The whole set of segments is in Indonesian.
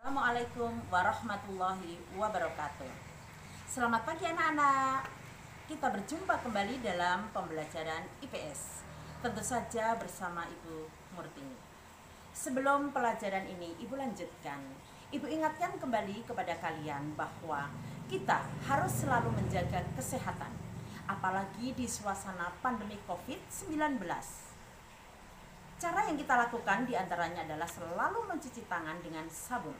Assalamualaikum warahmatullahi wabarakatuh. Selamat pagi anak-anak. Kita berjumpa kembali dalam pembelajaran IPS. Tentu saja bersama Ibu Murtini. Sebelum pelajaran ini Ibu lanjutkan, Ibu ingatkan kembali kepada kalian bahwa kita harus selalu menjaga kesehatan, apalagi di suasana pandemi COVID-19. Cara yang kita lakukan diantaranya adalah selalu mencuci tangan dengan sabun,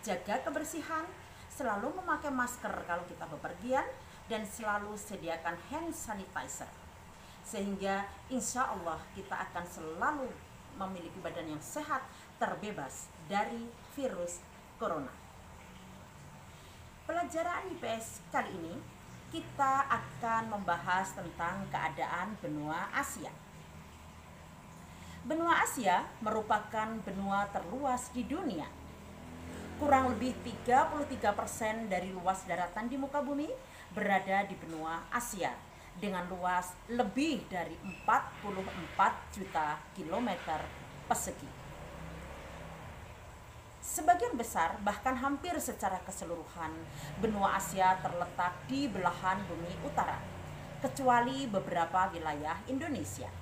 jaga kebersihan, selalu memakai masker kalau kita bepergian, dan selalu sediakan hand sanitizer. Sehingga insya Allah kita akan selalu memiliki badan yang sehat, terbebas dari virus corona. Pelajaran IPS kali ini kita akan membahas tentang keadaan benua Asia. Benua Asia merupakan benua terluas di dunia. Kurang lebih 33% dari luas daratan di muka bumi berada di benua Asia dengan luas lebih dari 44 juta kilometer persegi. Sebagian besar, bahkan hampir secara keseluruhan, benua Asia terletak di belahan bumi utara, kecuali beberapa wilayah Indonesia.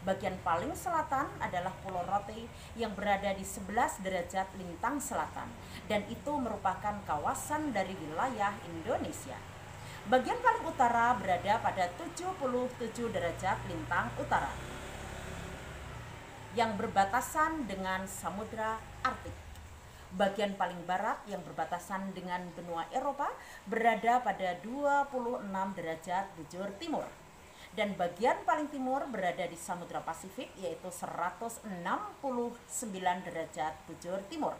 Bagian paling selatan adalah Pulau Rote yang berada di 11 derajat lintang selatan, dan itu merupakan kawasan dari wilayah Indonesia. Bagian paling utara berada pada 77 derajat lintang utara yang berbatasan dengan Samudra Arktik. Bagian paling barat yang berbatasan dengan benua Eropa berada pada 26 derajat bujur timur. Dan bagian paling timur berada di Samudra Pasifik, yaitu 169 derajat bujur timur.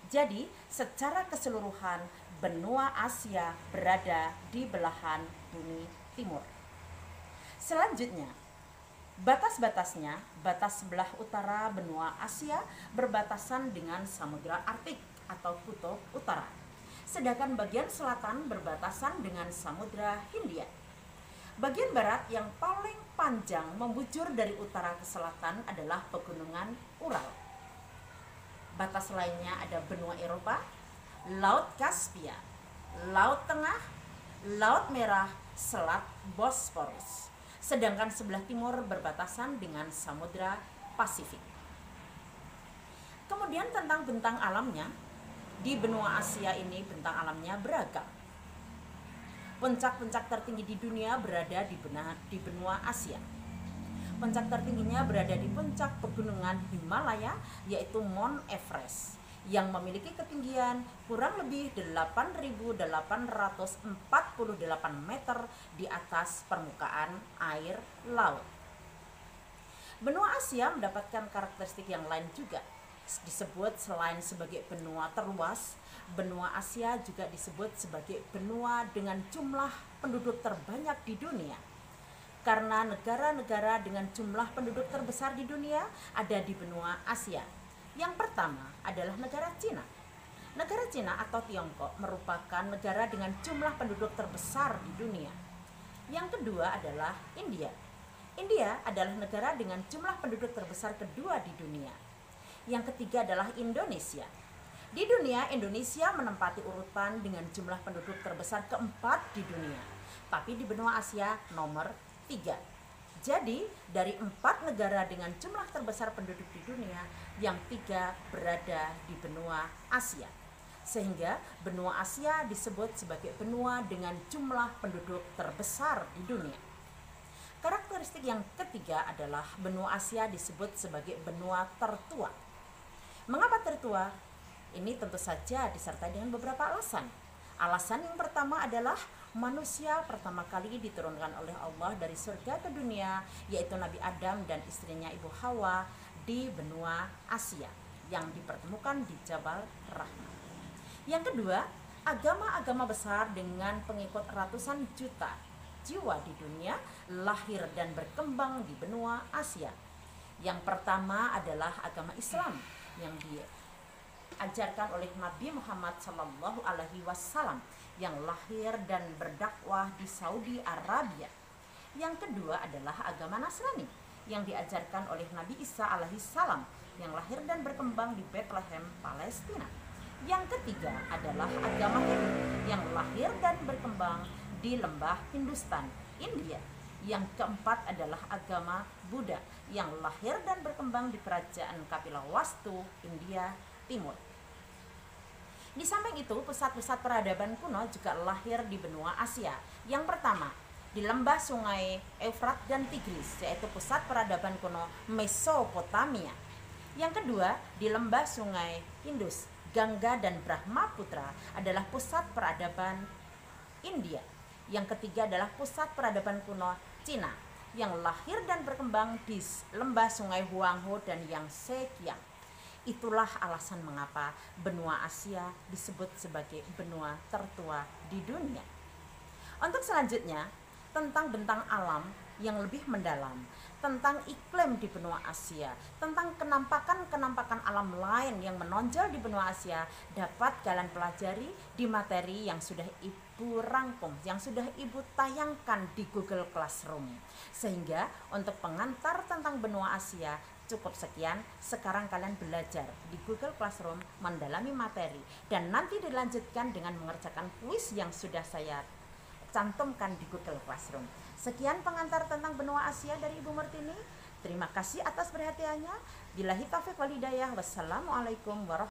Jadi secara keseluruhan benua Asia berada di belahan bumi timur. Selanjutnya, batas-batasnya, batas sebelah utara benua Asia berbatasan dengan Samudra Arktik atau Kutub Utara. Sedangkan bagian selatan berbatasan dengan Samudra Hindia. Bagian barat yang paling panjang membujur dari utara ke selatan adalah pegunungan Ural. Batas lainnya ada benua Eropa, Laut Kaspia, Laut Tengah, Laut Merah, Selat Bosporus. Sedangkan sebelah timur berbatasan dengan Samudra Pasifik. Kemudian tentang bentang alamnya, di benua Asia ini bentang alamnya beragam. Puncak-puncak tertinggi di dunia berada di benua Asia. Puncak tertingginya berada di puncak pegunungan Himalaya, yaitu Mount Everest, yang memiliki ketinggian kurang lebih 8.848 meter di atas permukaan air laut. Benua Asia mendapatkan karakteristik yang lain juga. Disebut selain sebagai benua terluas, benua Asia juga disebut sebagai benua dengan jumlah penduduk terbanyak di dunia. Karena negara-negara dengan jumlah penduduk terbesar di dunia ada di benua Asia. Yang pertama adalah negara Cina. Negara Cina atau Tiongkok merupakan negara dengan jumlah penduduk terbesar di dunia. Yang kedua adalah India. India adalah negara dengan jumlah penduduk terbesar kedua di dunia. Yang ketiga adalah Indonesia. Di dunia, Indonesia menempati urutan dengan jumlah penduduk terbesar keempat di dunia. Tapi di benua Asia nomor 3. Jadi, dari 4 negara dengan jumlah terbesar penduduk di dunia, yang 3 berada di benua Asia. Sehingga benua Asia disebut sebagai benua dengan jumlah penduduk terbesar di dunia. Karakteristik yang ketiga adalah benua Asia disebut sebagai benua tertua. Mengapa tertua? Ini tentu saja disertai dengan beberapa alasan. Alasan yang pertama adalah manusia pertama kali diturunkan oleh Allah dari surga ke dunia, yaitu Nabi Adam dan istrinya Ibu Hawa di benua Asia yang dipertemukan di Jabal Rahmah. Yang kedua, agama-agama besar dengan pengikut ratusan juta jiwa di dunia lahir dan berkembang di benua Asia. Yang pertama adalah agama Islam yang diajarkan oleh Nabi Muhammad SAW yang lahir dan berdakwah di Saudi Arabia. Yang kedua adalah agama Nasrani yang diajarkan oleh Nabi Isa alaihissalam yang lahir dan berkembang di Bethlehem, Palestina. Yang ketiga adalah agama Hindu yang lahir dan berkembang di lembah Hindustan, India. Yang keempat adalah agama Buddha yang lahir dan berkembang di kerajaan Kapilavastu, India Timur. Di samping itu, pusat-pusat peradaban kuno juga lahir di benua Asia. Yang pertama, di lembah sungai Efrat dan Tigris, yaitu pusat peradaban kuno Mesopotamia. Yang kedua, di lembah sungai Indus, Gangga dan Brahmaputra adalah pusat peradaban India. Yang ketiga adalah pusat peradaban kuno Cina yang lahir dan berkembang di lembah sungai Huanghe dan Yangtze Kiang. Itulah alasan mengapa benua Asia disebut sebagai benua tertua di dunia. Untuk selanjutnya, tentang bentang alam yang lebih mendalam, tentang iklim di benua Asia, tentang kenampakan-kenampakan alam lain yang menonjol di benua Asia dapat kalian pelajari di materi yang sudah Ibu rangkum, yang sudah Ibu tayangkan di Google Classroom. Sehingga untuk pengantar tentang benua Asia cukup sekian. Sekarang kalian belajar di Google Classroom, mendalami materi, dan nanti dilanjutkan dengan mengerjakan kuis yang sudah saya cantumkan di Google Classroom. Sekian pengantar tentang benua Asia dari Ibu Murtini. Terima kasih atas perhatiannya. Billahi taufiq wal hidayah. Wassalamualaikum warahmatullahi wabarakatuh.